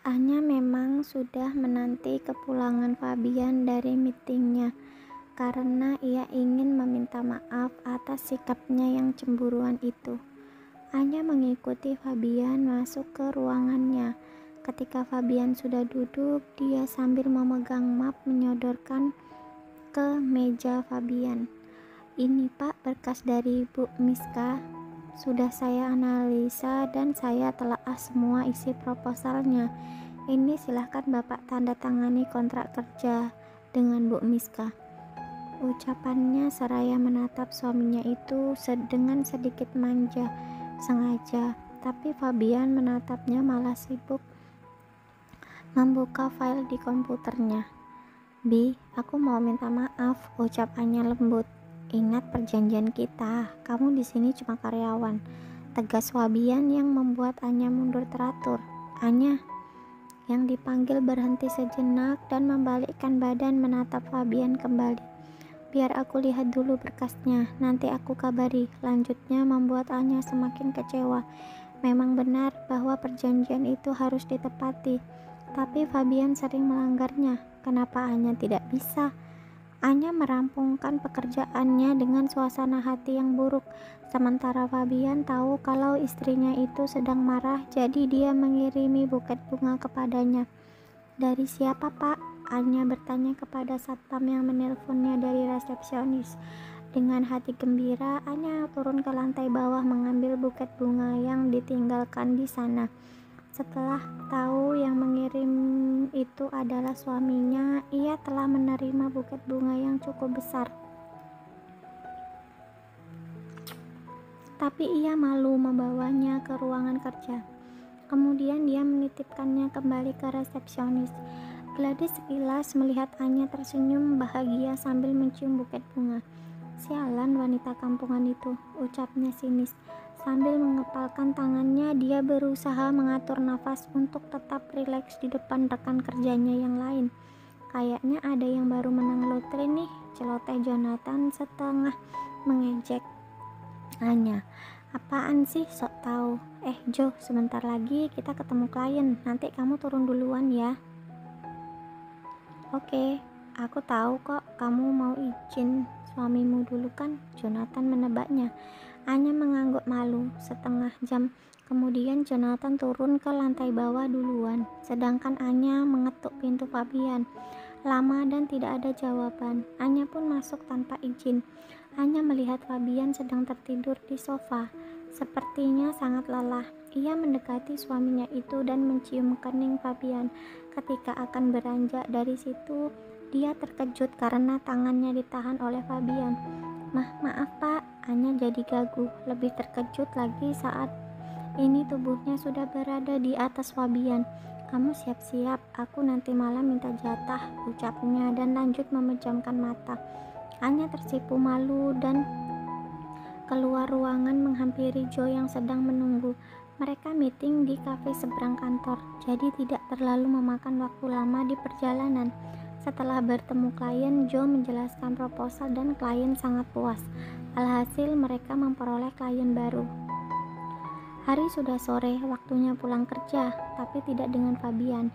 Anya memang sudah menanti kepulangan Fabian dari meetingnya karena ia ingin meminta maaf atas sikapnya yang cemburuan itu. Anya mengikuti Fabian masuk ke ruangannya. Ketika Fabian sudah duduk, dia sambil memegang map menyodorkan ke meja Fabian. Ini Pak, berkas dari Bu Miska. Sudah saya analisa dan saya telaah semua isi proposalnya. Ini silahkan Bapak tanda tangani kontrak kerja dengan Bu Miska. Ucapannya seraya menatap suaminya itu dengan sedikit manja sengaja, tapi Fabian menatapnya malah sibuk membuka file di komputernya. Bi, aku mau minta maaf, ucapannya lembut. Ingat perjanjian kita, kamu di sini cuma karyawan. Tegas Fabian yang membuat Anya mundur teratur. Anya yang dipanggil berhenti sejenak dan membalikkan badan menatap Fabian kembali. Biar aku lihat dulu berkasnya, nanti aku kabari. Lanjutnya membuat Anya semakin kecewa. Memang benar bahwa perjanjian itu harus ditepati, tapi Fabian sering melanggarnya. Kenapa Anya tidak bisa? Anya merampungkan pekerjaannya dengan suasana hati yang buruk. Sementara Fabian tahu kalau istrinya itu sedang marah, jadi dia mengirimi buket bunga kepadanya. Dari siapa, Pak? Anya bertanya kepada satpam yang menelponnya dari resepsionis. Dengan hati gembira, Anya turun ke lantai bawah mengambil buket bunga yang ditinggalkan di sana. Setelah tahu yang mengirim itu adalah suaminya, ia telah menerima buket bunga yang cukup besar. Tapi ia malu membawanya ke ruangan kerja. Kemudian dia menitipkannya kembali ke resepsionis. Gladys sekilas melihat Anya tersenyum bahagia sambil mencium buket bunga. Sialan wanita kampungan itu, ucapnya sinis. Sambil mengepalkan tangannya, dia berusaha mengatur nafas untuk tetap rileks di depan rekan kerjanya yang lain. Kayaknya ada yang baru menang lotre nih, celoteh Jonathan setengah mengejek Anya. Apaan sih, sok tahu. Jo, sebentar lagi kita ketemu klien. Nanti kamu turun duluan ya. Oke, aku tahu kok kamu mau izin suamimu dulu kan, Jonathan menebaknya. Anya mengangguk malu. Setengah jam kemudian Jonathan turun ke lantai bawah duluan, sedangkan Anya mengetuk pintu Fabian. Lama dan tidak ada jawaban. Anya pun masuk tanpa izin. Anya melihat Fabian sedang tertidur di sofa. Sepertinya sangat lelah. Ia mendekati suaminya itu dan mencium kening Fabian. Ketika akan beranjak dari situ, dia terkejut karena tangannya ditahan oleh Fabian. Maaf Pak, Anya jadi gagu. Lebih terkejut lagi saat ini tubuhnya sudah berada di atas Fabian. Kamu siap-siap, aku nanti malam minta jatah, ucapnya dan lanjut memejamkan mata. Anya tersipu malu dan keluar ruangan menghampiri Joe yang sedang menunggu. Mereka meeting di kafe seberang kantor, jadi tidak terlalu memakan waktu lama di perjalanan. Setelah bertemu klien, Joe menjelaskan proposal dan klien sangat puas. Alhasil mereka memperoleh klien baru. Hari sudah sore, waktunya pulang kerja, tapi tidak dengan Fabian.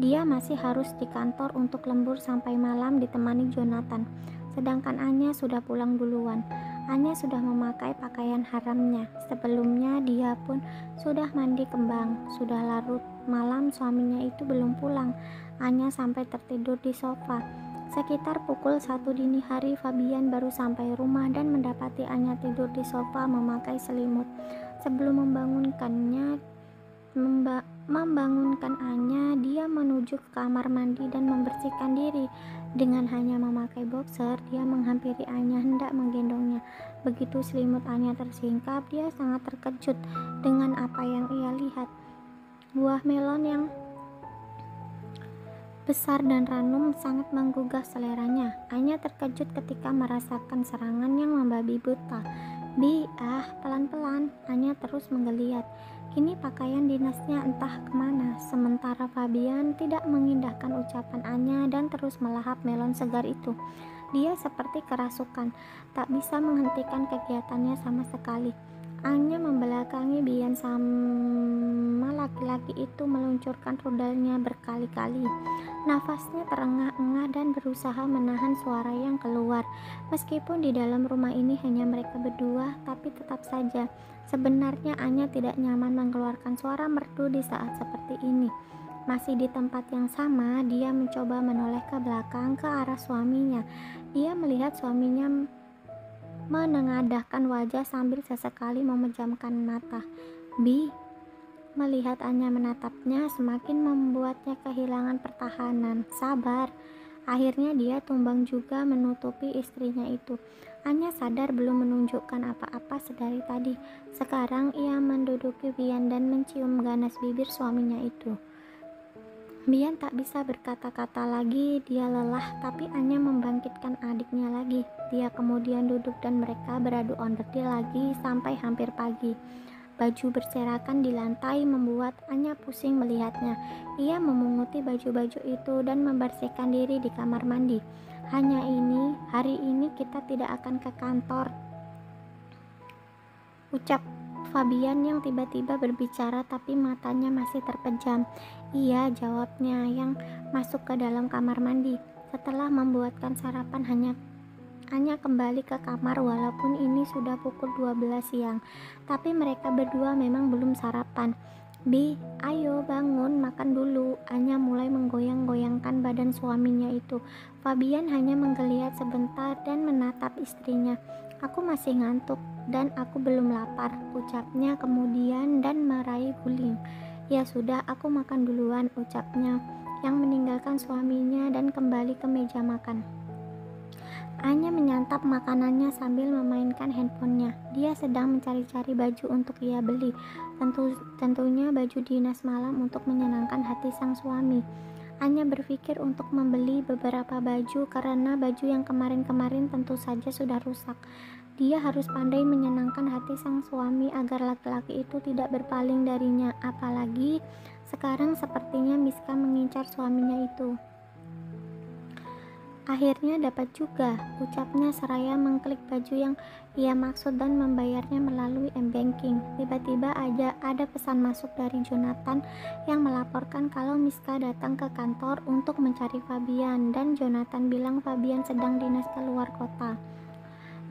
Dia masih harus di kantor untuk lembur sampai malam ditemani Jonathan. Sedangkan Anya sudah pulang duluan. Anya sudah memakai pakaian haramnya. Sebelumnya dia pun sudah mandi kembang. Sudah larut malam suaminya itu belum pulang. Anya sampai tertidur di sofa. Sekitar pukul 1 dini hari Fabian baru sampai rumah dan mendapati Anya tidur di sofa memakai selimut. Sebelum membangunkan Anya, dia menuju ke kamar mandi dan membersihkan diri. Dengan hanya memakai boxer, dia menghampiri Anya hendak menggendongnya. Begitu selimut Anya tersingkap, dia sangat terkejut dengan apa yang ia lihat. Buah melon yang besar dan ranum sangat menggugah seleranya. Anya terkejut ketika merasakan serangan yang membabi buta. Pelan-pelan, Anya terus menggeliat. Kini pakaian dinasnya entah kemana, sementara Fabian tidak mengindahkan ucapan Anya dan terus melahap melon segar itu. Dia seperti kerasukan, tak bisa menghentikan kegiatannya sama sekali. Anya membelakangi Bian sama laki-laki itu meluncurkan rudalnya berkali-kali. Nafasnya terengah-engah dan berusaha menahan suara yang keluar. Meskipun di dalam rumah ini hanya mereka berdua, tapi tetap saja sebenarnya Anya tidak nyaman mengeluarkan suara merdu di saat seperti ini. Masih di tempat yang sama, dia mencoba menoleh ke belakang ke arah suaminya. Dia melihat suaminya menengadahkan wajah sambil sesekali memejamkan mata. Bi, melihat Anya menatapnya semakin membuatnya kehilangan pertahanan. Sabar. Akhirnya dia tumbang juga menutupi istrinya itu. Anya sadar belum menunjukkan apa-apa sedari tadi. Sekarang ia menduduki Bian dan mencium ganas bibir suaminya itu. Bian tak bisa berkata-kata lagi, dia lelah, tapi Anya membangkitkan adiknya lagi. Dia kemudian duduk dan mereka beradu onderdil lagi sampai hampir pagi. Baju berserakan di lantai membuat Anya pusing melihatnya. Ia memunguti baju-baju itu dan membersihkan diri di kamar mandi. Hari ini kita tidak akan ke kantor, ucap Fabian yang tiba-tiba berbicara tapi matanya masih terpejam. Iya, jawabnya yang masuk ke dalam kamar mandi. Setelah membuatkan sarapan hanya kembali ke kamar walaupun ini sudah pukul 12 siang. Tapi mereka berdua memang belum sarapan. Bi, ayo bangun makan dulu. Anya mulai menggoyang-goyangkan badan suaminya itu. Fabian hanya menggeliat sebentar dan menatap istrinya. Aku masih ngantuk dan aku belum lapar, ucapnya kemudian dan meraih guling. Ya sudah, aku makan duluan, ucapnya yang meninggalkan suaminya dan kembali ke meja makan. Anya menyantap makanannya sambil memainkan handphonenya. Dia sedang mencari-cari baju untuk ia beli. Tentunya baju dinas malam untuk menyenangkan hati sang suami. Anya berpikir untuk membeli beberapa baju karena baju yang kemarin-kemarin tentu saja sudah rusak. Dia harus pandai menyenangkan hati sang suami agar laki-laki itu tidak berpaling darinya. Apalagi sekarang sepertinya Miska mengincar suaminya itu. Akhirnya dapat juga, ucapnya seraya mengklik baju yang ia maksud dan membayarnya melalui m-banking. Tiba-tiba aja ada pesan masuk dari Jonathan yang melaporkan kalau Miska datang ke kantor untuk mencari Fabian dan Jonathan bilang Fabian sedang dinas keluar kota.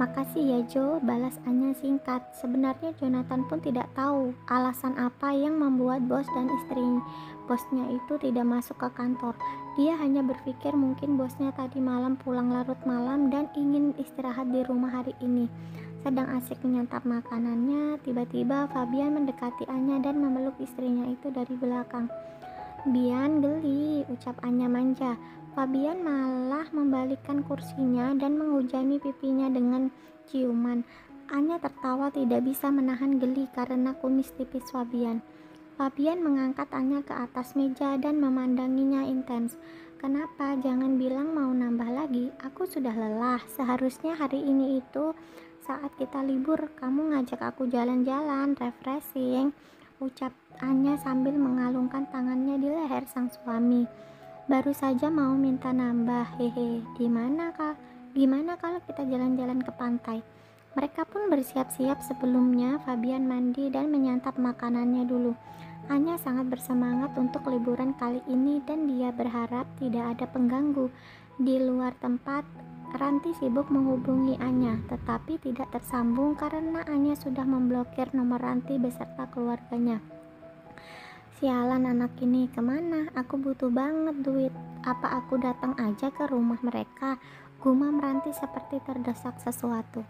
Makasih ya Jo, balas Anya singkat. Sebenarnya Jonathan pun tidak tahu alasan apa yang membuat bos dan istri bosnya itu tidak masuk ke kantor. Dia hanya berpikir mungkin bosnya tadi malam pulang larut malam dan ingin istirahat di rumah hari ini. Sedang asik menyantap makanannya, tiba-tiba Fabian mendekati Anya dan memeluk istrinya itu dari belakang. Bian geli, ucap Anya manja. Fabian malah membalikkan kursinya dan menghujani pipinya dengan ciuman. Anya tertawa tidak bisa menahan geli karena kumis tipis Fabian. Fabian mengangkat Anya ke atas meja dan memandanginya intens. Kenapa? Jangan bilang mau nambah lagi. Aku sudah lelah. Seharusnya hari ini itu saat kita libur, kamu ngajak aku jalan-jalan, refreshing, ucap Anya sambil mengalungkan tangannya di leher sang suami. Baru saja mau minta nambah, hehe. Gimana kalau kita jalan-jalan ke pantai? Mereka pun bersiap-siap. Sebelumnya Fabian mandi dan menyantap makanannya dulu. Anya sangat bersemangat untuk liburan kali ini dan dia berharap tidak ada pengganggu. Di luar tempat, Ranti sibuk menghubungi Anya, tetapi tidak tersambung karena Anya sudah memblokir nomor Ranti beserta keluarganya. Sialan anak ini, kemana? Aku butuh banget duit. Apa aku datang aja ke rumah mereka? Gumam Ranti seperti terdesak sesuatu.